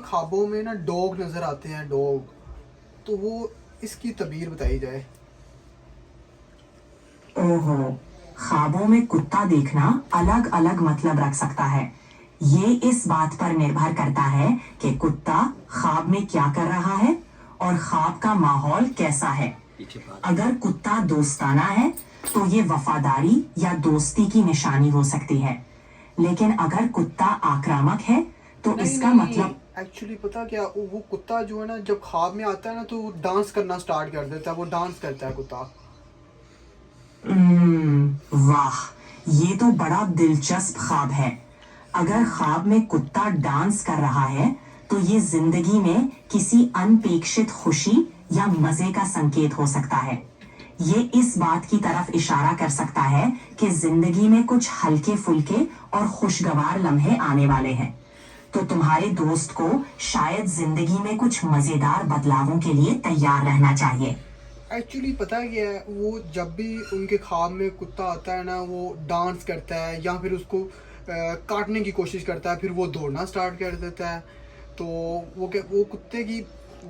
ख्वाबों में ना डॉग नज़र आते हैं, डॉग, तो वो इसकी तबीर बताई जाए। ओहो, ख्वाबों में कुत्ता देखना अलग अलग मतलब रख सकता है। ये इस बात पर निर्भर करता है कि कुत्ता ख्वाब में क्या कर रहा है और ख्वाब का माहौल कैसा है। अगर कुत्ता दोस्ताना है तो ये वफादारी या दोस्ती की निशानी हो सकती है, लेकिन अगर कुत्ता आक्रामक है तो नहीं इसका नहीं, मतलब एक्चुअली पता क्या, वो कुत्ता जो है ना, जब ख्वाब में आता है ना तो वो डांस करना स्टार्ट कर देता है, वो डांस करता है कुत्ता। वाह, ये तो बड़ा दिलचस्प ख्वाब है। अगर ख्वाब में कुत्ता डांस कर रहा है तो ये जिंदगी में किसी अनपेक्षित खुशी या मजे का संकेत हो सकता है। ये इस बात की तरफ इशारा कर सकता है कि जिंदगी में कुछ हल्के फुल्के और खुशगवार लम्हे आने वाले हैं। तो तुम्हारे दोस्त को शायद जिंदगी में कुछ मजेदार बदलावों के लिए तैयार रहना चाहिए। एक्चुअली पता है क्या है, वो जब भी उनके ख्वाब में कुत्ता आता है ना, वो डांस करता है या फिर उसको काटने की कोशिश करता है, फिर वो दौड़ना स्टार्ट कर देता है। तो वो कुत्ते की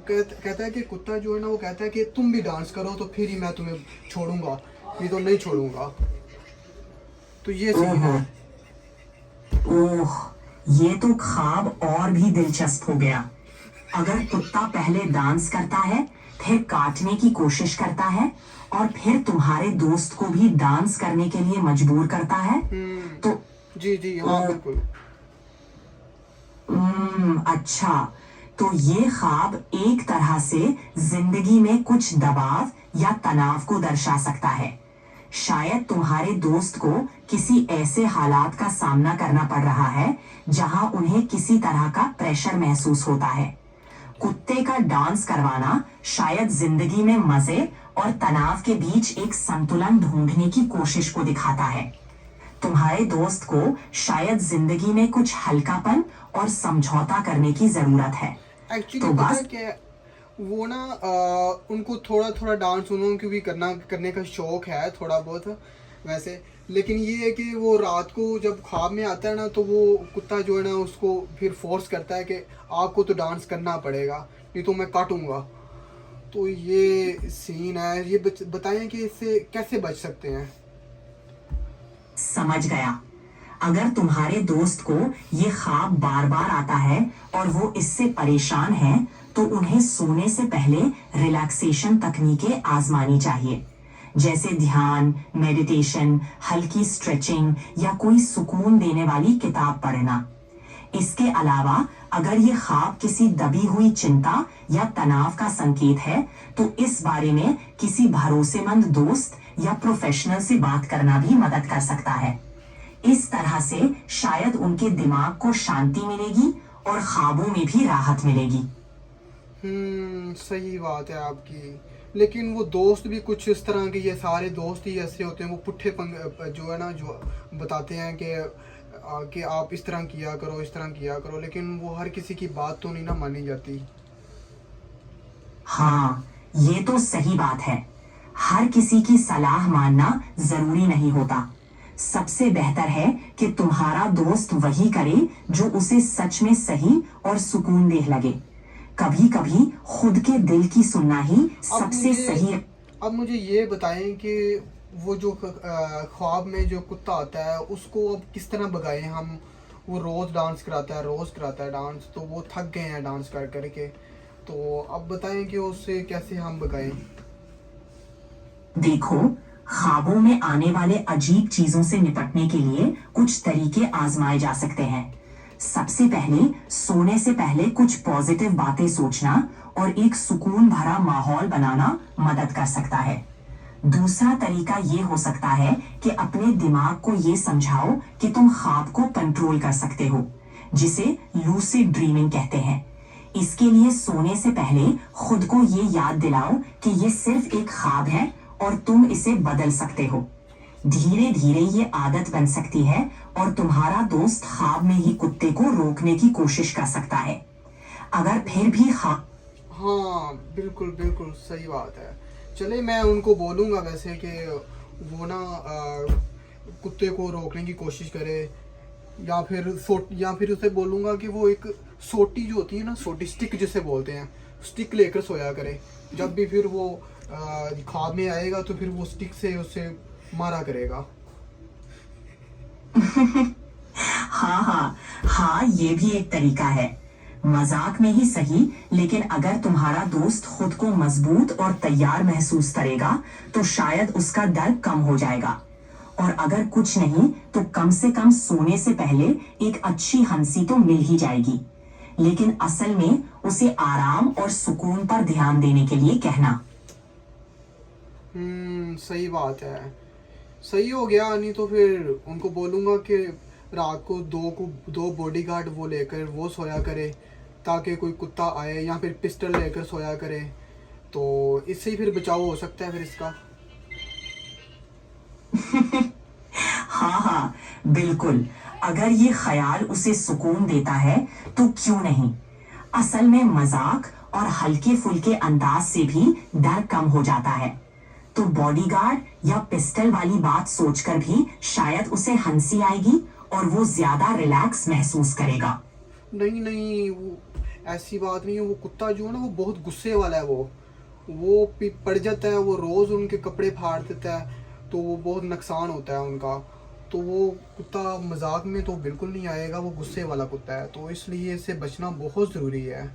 कहता है कि कुत्ता जो है ना, वो कहता है कि तुम भी डांस करो तो फिर ही मैं तुम्हें छोड़ूंगा, नहीं तो नहीं छोड़ूंगा। तो ये सीन ओहो, है। ओह, ये तो ख्वाब और भी दिलचस्प हो गया। अगर कुत्ता पहले डांस करता है, फिर काटने की कोशिश करता है और फिर तुम्हारे दोस्त को भी डांस करने के लिए मजबूर करता है, तो जी जी हाँ बिल्कुल। अच्छा, तो ये ख्वाब एक तरह से जिंदगी में कुछ दबाव या तनाव को दर्शा सकता है। शायद तुम्हारे दोस्त को किसी ऐसे हालात का सामना करना पड़ रहा है जहां उन्हें किसी तरह का प्रेशर महसूस होता है। कुत्ते का डांस करवाना शायद जिंदगी में मजे और तनाव के बीच एक संतुलन ढूंढने की कोशिश को दिखाता है। तुम्हारे दोस्त को शायद जिंदगी में कुछ हल्कापन और समझौता करने की जरूरत है। एक्चुअली तो पता है बस क्या, वो ना उनको थोड़ा थोड़ा डांस उन्होंने भी करने का शौक है थोड़ा बहुत वैसे। लेकिन ये है कि वो रात को जब ख्वाब में आता है ना, तो वो कुत्ता जो है ना उसको फिर फोर्स करता है कि आपको तो डांस करना पड़ेगा, नहीं तो मैं काटूंगा। तो ये सीन है, ये बताएं कि इससे कैसे बच सकते हैं। समझ गया। अगर तुम्हारे दोस्त को ये ख्वाब बार बार आता है और वो इससे परेशान है, तो उन्हें सोने से पहले रिलैक्सेशन तकनीकें आजमानी चाहिए, जैसे ध्यान, मेडिटेशन, हल्की स्ट्रेचिंग या कोई सुकून देने वाली किताब पढ़ना। इसके अलावा अगर ये ख्वाब किसी दबी हुई चिंता या तनाव का संकेत है, तो इस बारे में किसी भरोसेमंद दोस्त या प्रोफेशनल से बात करना भी मदद कर सकता है। इस तरह से शायद उनके दिमाग को शांति मिलेगी और ख्वाबों में भी राहत मिलेगी। सही बात है आपकी। लेकिन वो दोस्त भी कुछ इस तरह के, ये सारे दोस्त ही ऐसे होते हैं, वो पुट्ठे पंग जो है ना, जो बताते हैं कि आप इस तरह किया करो, इस तरह किया करो, लेकिन वो हर किसी की बात तो नहीं ना मानी जाती। हाँ, ये तो सही बात है। हर किसी की सलाह मानना जरूरी नहीं होता। सबसे बेहतर है कि तुम्हारा दोस्त वही करे जो उसे सच में सही और सुकूनदेह लगे। कभी कभी खुद के दिल की सुनना ही अब सबसे मुझे सही। अब मुझे ये बताएं कि वो जो ख्वाब में जो कुत्ता आता है उसको अब किस तरह भगाएं हम। वो रोज़ डांस कराता है, रोज़ कराता है डांस, तो वो थक गए हैं डांस कर करके। तो अब बताएं कि उससे कैसे हम भगाएं। देखो, ख्वाबों में आने वाले अजीब चीजों से निपटने के लिए कुछ तरीके आजमाए जा सकते हैं। सबसे पहले, सोने से पहले कुछ पॉजिटिव बातें सोचना और एक सुकून भरा माहौल बनाना मदद कर सकता है। दूसरा तरीका ये हो सकता है कि अपने दिमाग को ये समझाओ कि तुम ख्वाब को कंट्रोल कर सकते हो, जिसे लूसिड ड्रीमिंग कहते हैं। इसके लिए सोने से पहले खुद को ये याद दिलाओ कि ये सिर्फ एक ख्वाब है और तुम इसे बदल सकते हो। धीरे धीरे ये आदत बन सकती है और तुम्हारा दोस्त ख्वाब में ही कुत्ते को रोकने की कोशिश कर सकता है। अगर फिर भी हाँ बिल्कुल बिल्कुल सही बात है। चले, मैं उनको बोलूँगा वैसे कि वो ना कुत्ते को रोकने की कोशिश करे, या फिर उसे बोलूँगा कि वो एक सोटी जो होती है ना, सोटी स्टिक जिसे बोलते हैं, स्टिक लेकर सोया करे। जब भी फिर वो ख्वाब में आएगा तो फिर वो स्टिक से उसे मारा करेगा। हाँ हाँ हाँ, ये भी एक तरीका है। मजाक में ही सही, लेकिन अगर तुम्हारा दोस्त खुद को मजबूत और तैयार महसूस करेगा तो शायद उसका डर कम हो जाएगा। और अगर कुछ नहीं तो कम से कम सोने से पहले एक अच्छी हंसी तो मिल ही जाएगी। लेकिन असल में उसे आराम और सुकून पर ध्यान देने के लिए कहना। सही बात है। सही हो गया। नहीं तो फिर उनको बोलूँगा कि रात को दो बॉडीगार्ड वो लेकर वो सोया करे, ताकि कोई कुत्ता आए, या फिर पिस्टल लेकर सोया करे। तो इससे ही फिर बचाव हो सकता है फिर इसका। हाँ हाँ बिल्कुल, अगर ये ख्याल उसे सुकून देता है तो क्यों नहीं। असल में मजाक और हल्के फुल्के अंदाज से भी डर कम हो जाता है। तो बॉडीगार्ड या पिस्टल वाली बात सोचकर भी शायद उसे हंसी आएगी और वो ज्यादा रिलैक्स महसूस करेगा। नहीं नहीं, वो ऐसी बात नहीं है। वो कुत्ता जो है ना, वो बहुत गुस्से वाला है। वो पड़ जाता है, वो रोज़ उनके कपड़े फाड़ देता है, तो वो बहुत नुकसान होता है उनका। तो वो कुत्ता मजाक में तो बिल्कुल नहीं आएगा, वो गुस्से वाला कुत्ता है, तो इसलिए इससे बचना बहुत ज़रूरी है।